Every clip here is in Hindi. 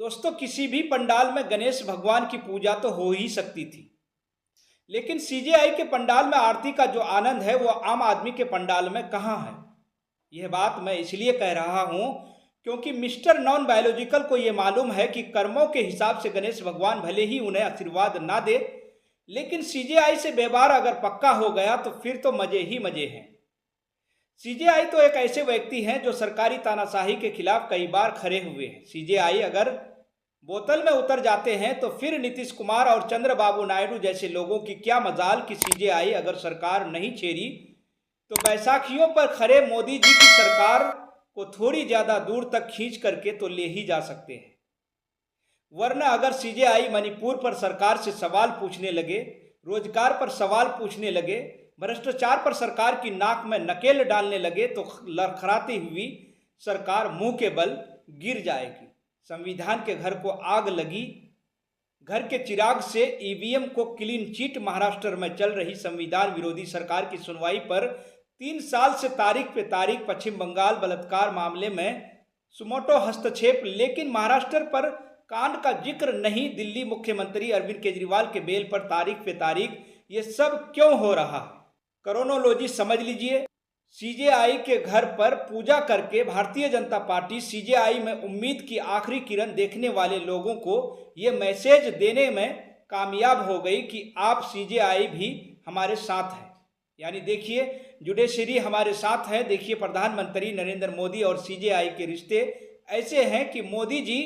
दोस्तों, किसी भी पंडाल में गणेश भगवान की पूजा तो हो ही सकती थी, लेकिन सीजेआई के पंडाल में आरती का जो आनंद है वो आम आदमी के पंडाल में कहाँ है। यह बात मैं इसलिए कह रहा हूँ क्योंकि मिस्टर नॉन बायोलॉजिकल को ये मालूम है कि कर्मों के हिसाब से गणेश भगवान भले ही उन्हें आशीर्वाद ना दे, लेकिन सीजेआई से व्यवहार अगर पक्का हो गया तो फिर तो मजे ही मजे हैं। सीजेआई तो एक ऐसे व्यक्ति हैं जो सरकारी तानाशाही के खिलाफ कई बार खड़े हुए हैं। सीजेआई अगर बोतल में उतर जाते हैं तो फिर नीतीश कुमार और चंद्रबाबू नायडू जैसे लोगों की क्या मजाल कि सीजेआई अगर सरकार नहीं छेड़ी तो बैसाखियों पर खड़े मोदी जी की सरकार को थोड़ी ज्यादा दूर तक खींच करके तो ले ही जा सकते हैं। वरना अगर सीजेआई मणिपुर पर सरकार से सवाल पूछने लगे, रोजगार पर सवाल पूछने लगे, भ्रष्टाचार पर सरकार की नाक में नकेल डालने लगे तो लड़खड़ाती हुई सरकार मुंह के बल गिर जाएगी। संविधान के घर को आग लगी। घर के चिराग से ईवीएम को क्लीन चिट। महाराष्ट्र में चल रही संविधान विरोधी सरकार की सुनवाई पर 3 साल से तारीख पे तारीख। पश्चिम बंगाल बलात्कार मामले में सुमोटो हस्तक्षेप, लेकिन महाराष्ट्र पर कांड का जिक्र नहीं। दिल्ली मुख्यमंत्री अरविंद केजरीवाल के बेल पर तारीख पे तारीख। ये सब क्यों हो रहा है? क्रोनोलॉजी समझ लीजिए। सीजेआई के घर पर पूजा करके भारतीय जनता पार्टी सीजेआई में उम्मीद की आखिरी किरण देखने वाले लोगों को ये मैसेज देने में कामयाब हो गई कि आप सीजेआई भी हमारे साथ हैं। यानी देखिए, जुडिशरी हमारे साथ है। देखिए, प्रधानमंत्री नरेंद्र मोदी और सीजेआई के रिश्ते ऐसे हैं कि मोदी जी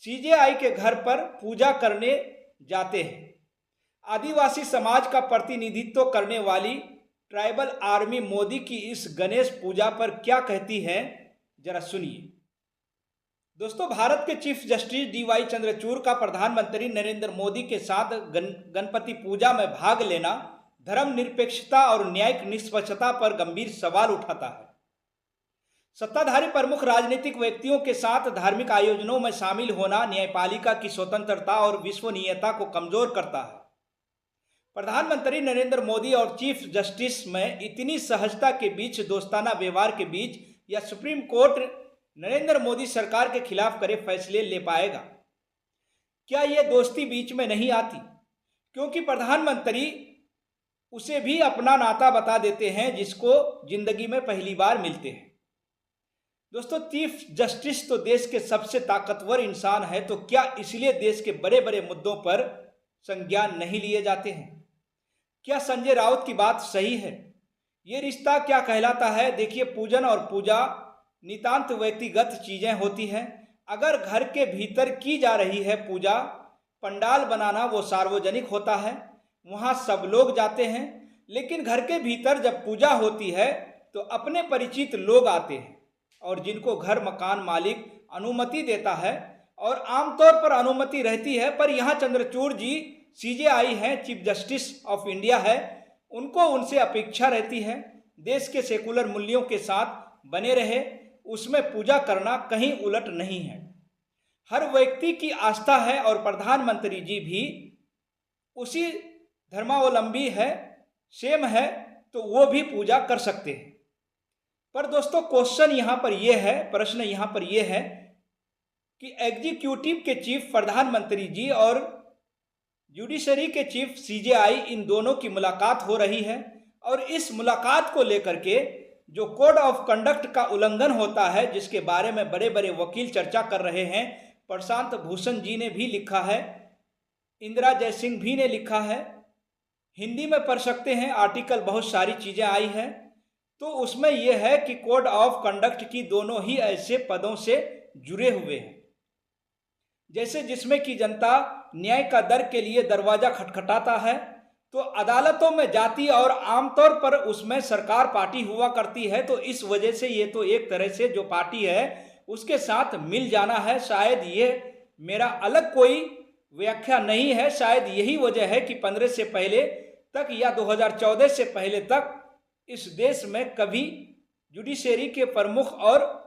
सीजेआई के घर पर पूजा करने जाते हैं। आदिवासी समाज का प्रतिनिधित्व करने वाली ट्राइबल आर्मी मोदी की इस गणेश पूजा पर क्या कहती है, जरा सुनिए। दोस्तों, भारत के चीफ जस्टिस डीवाई चंद्रचूड़ का प्रधानमंत्री नरेंद्र मोदी के साथ गणपति पूजा में भाग लेना धर्मनिरपेक्षता और न्यायिक निष्पक्षता पर गंभीर सवाल उठाता है। सत्ताधारी प्रमुख राजनीतिक व्यक्तियों के साथ धार्मिक आयोजनों में शामिल होना न्यायपालिका की स्वतंत्रता और विश्वसनीयता को कमजोर करता है। प्रधानमंत्री नरेंद्र मोदी और चीफ जस्टिस में इतनी सहजता के बीच, दोस्ताना व्यवहार के बीच, या सुप्रीम कोर्ट नरेंद्र मोदी सरकार के खिलाफ करे फैसले ले पाएगा? क्या यह दोस्ती बीच में नहीं आती? क्योंकि प्रधानमंत्री उसे भी अपना नाता बता देते हैं जिसको जिंदगी में पहली बार मिलते हैं। दोस्तों, चीफ जस्टिस तो देश के सबसे ताकतवर इंसान है, तो क्या इसलिए देश के बड़े बड़े मुद्दों पर संज्ञान नहीं लिए जाते हैं? क्या संजय राउत की बात सही है? ये रिश्ता क्या कहलाता है? देखिए, पूजन और पूजा नितांत व्यक्तिगत चीजें होती हैं। अगर घर के भीतर की जा रही है पूजा, पंडाल बनाना वो सार्वजनिक होता है, वहाँ सब लोग जाते हैं। लेकिन घर के भीतर जब पूजा होती है तो अपने परिचित लोग आते हैं और जिनको घर मकान मालिक अनुमति देता है, और आमतौर पर अनुमति रहती है। पर यहाँ चंद्रचूड़ जी सीजेआई हैं, चीफ जस्टिस ऑफ इंडिया है, उनको उनसे अपेक्षा रहती है देश के सेकुलर मूल्यों के साथ बने रहे, उसमें पूजा करना कहीं उलट नहीं है। हर व्यक्ति की आस्था है और प्रधानमंत्री जी भी उसी धर्मावलंबी है, सेम है, तो वो भी पूजा कर सकते हैं। पर दोस्तों, क्वेश्चन यहाँ पर यह है, प्रश्न यहाँ पर यह है कि एग्जीक्यूटिव के चीफ प्रधानमंत्री जी और जुडिशरी के चीफ सीजेआई, इन दोनों की मुलाकात हो रही है, और इस मुलाकात को लेकर के जो कोड ऑफ कंडक्ट का उल्लंघन होता है, जिसके बारे में बड़े बड़े वकील चर्चा कर रहे हैं, प्रशांत भूषण जी ने भी लिखा है, इंदिरा जयसिंह भी ने लिखा है, हिंदी में पढ़ सकते हैं आर्टिकल, बहुत सारी चीजें आई हैं। तो उसमें यह है कि कोड ऑफ कंडक्ट की दोनों ही ऐसे पदों से जुड़े हुए हैं जैसे जिसमें कि जनता न्याय का दर के लिए दरवाजा खटखटाता है, तो अदालतों में जाती है और आमतौर पर उसमें सरकार पार्टी हुआ करती है। तो इस वजह से ये तो एक तरह से जो पार्टी है उसके साथ मिल जाना है। शायद ये मेरा अलग कोई व्याख्या नहीं है। शायद यही वजह है कि 15 से पहले तक या 2014 से पहले तक इस देश में कभी जुडिशरी के प्रमुख और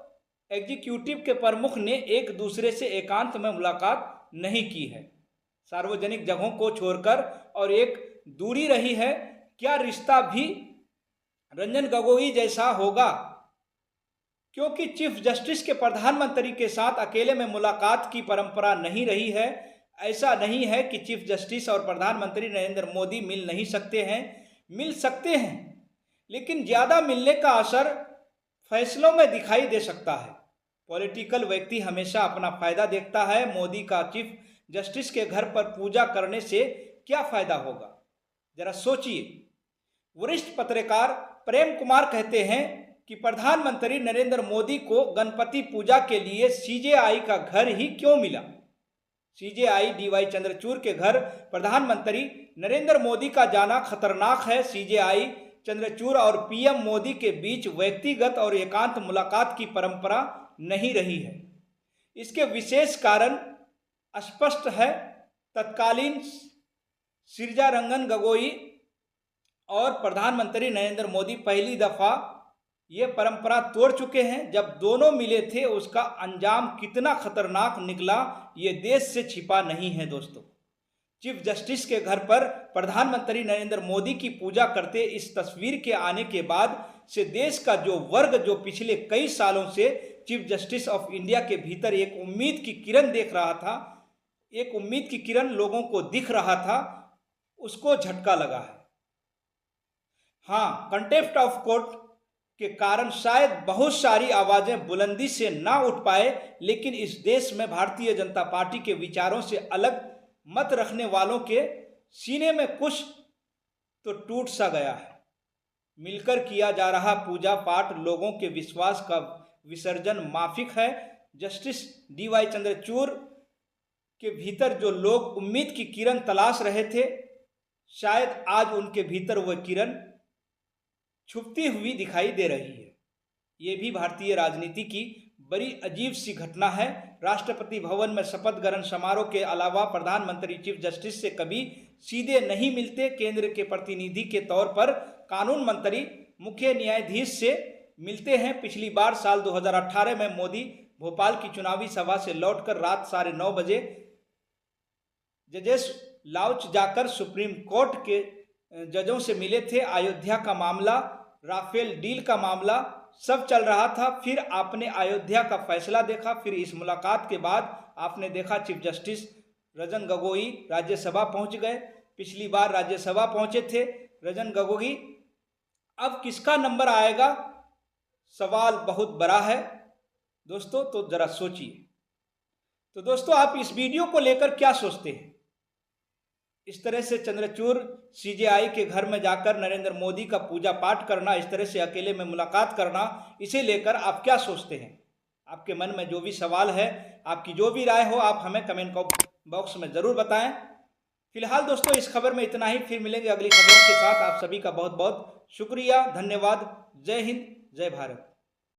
एग्जीक्यूटिव के प्रमुख ने एक दूसरे से एकांत में मुलाकात नहीं की है, सार्वजनिक जगहों को छोड़कर, और एक दूरी रही है। क्या रिश्ता भी रंजन गोगोई जैसा होगा? क्योंकि चीफ जस्टिस के प्रधानमंत्री के साथ अकेले में मुलाकात की परंपरा नहीं रही है। ऐसा नहीं है कि चीफ जस्टिस और प्रधानमंत्री नरेंद्र मोदी मिल नहीं सकते हैं, मिल सकते हैं, लेकिन ज़्यादा मिलने का असर फैसलों में दिखाई दे सकता है। पॉलिटिकल व्यक्ति हमेशा अपना फायदा देखता है। मोदी का चीफ जस्टिस के घर पर पूजा करने से क्या फायदा होगा, जरा सोचिए। वरिष्ठ पत्रकार प्रेम कुमार कहते हैं कि प्रधानमंत्री नरेंद्र मोदी को गणपति पूजा के लिए सीजेआई का घर ही क्यों मिला। सीजेआई डीवाई चंद्रचूड़ के घर प्रधानमंत्री नरेंद्र मोदी का जाना खतरनाक है। सीजेआई चंद्रचूड़ और पीएम मोदी के बीच व्यक्तिगत और एकांत मुलाकात की परंपरा नहीं रही है। इसके विशेष कारण स्पष्ट है। तत्कालीन सिरजारंगन गोगोई और प्रधानमंत्री नरेंद्र मोदी पहली दफा ये परंपरा तोड़ चुके हैं। जब दोनों मिले थे उसका अंजाम कितना खतरनाक निकला ये देश से छिपा नहीं है। दोस्तों, चीफ जस्टिस के घर पर प्रधानमंत्री नरेंद्र मोदी की पूजा करते इस तस्वीर के आने के बाद से देश का जो वर्ग, जो पिछले कई सालों से चीफ जस्टिस ऑफ इंडिया के भीतर एक उम्मीद की किरण देख रहा था, एक उम्मीद की किरण लोगों को दिख रहा था, उसको झटका लगा है। हाँ, कंटेम्प्ट ऑफ कोर्ट के कारण शायद बहुत सारी आवाजें बुलंदी से ना उठ पाए, लेकिन इस देश में भारतीय जनता पार्टी के विचारों से अलग मत रखने वालों के सीने में कुछ तो टूट सा गया है। मिलकर किया जा रहा पूजा पाठ लोगों के विश्वास का विसर्जन माफिक है। जस्टिस डीवाई चंद्रचूड़ के भीतर जो लोग उम्मीद की किरण तलाश रहे थे, शायद आज उनके भीतर वह किरण छुपती हुई दिखाई दे रही है। ये भी भारतीय राजनीति की बड़ी अजीब सी घटना है। राष्ट्रपति भवन में शपथ ग्रहण समारोह के अलावा प्रधानमंत्री चीफ जस्टिस से कभी सीधे नहीं मिलते। केंद्र के प्रतिनिधि के तौर पर कानून मंत्री मुख्य न्यायाधीश से मिलते हैं। पिछली बार साल 2018 में मोदी भोपाल की चुनावी सभा से लौटकर रात 9:30 बजे जजेस लाउंज जाकर सुप्रीम कोर्ट के जजों से मिले थे। अयोध्या का मामला, राफेल डील का मामला सब चल रहा था। फिर आपने अयोध्या का फैसला देखा। फिर इस मुलाकात के बाद आपने देखा चीफ जस्टिस रंजन गोगोई राज्यसभा पहुंच गए। पिछली बार राज्यसभा पहुंचे थे रंजन गोगोई। अब किसका नंबर आएगा, सवाल बहुत बड़ा है दोस्तों, तो जरा सोचिए। तो दोस्तों, आप इस वीडियो को लेकर क्या सोचते हैं? इस तरह से चंद्रचूड़ सीजेआई के घर में जाकर नरेंद्र मोदी का पूजा पाठ करना, इस तरह से अकेले में मुलाकात करना, इसे लेकर आप क्या सोचते हैं? आपके मन में जो भी सवाल है, आपकी जो भी राय हो, आप हमें कमेंट बॉक्स में ज़रूर बताएं। फिलहाल दोस्तों, इस खबर में इतना ही। फिर मिलेंगे अगली खबरों के साथ। आप सभी का बहुत बहुत शुक्रिया, धन्यवाद। जय हिंद, जय भारत।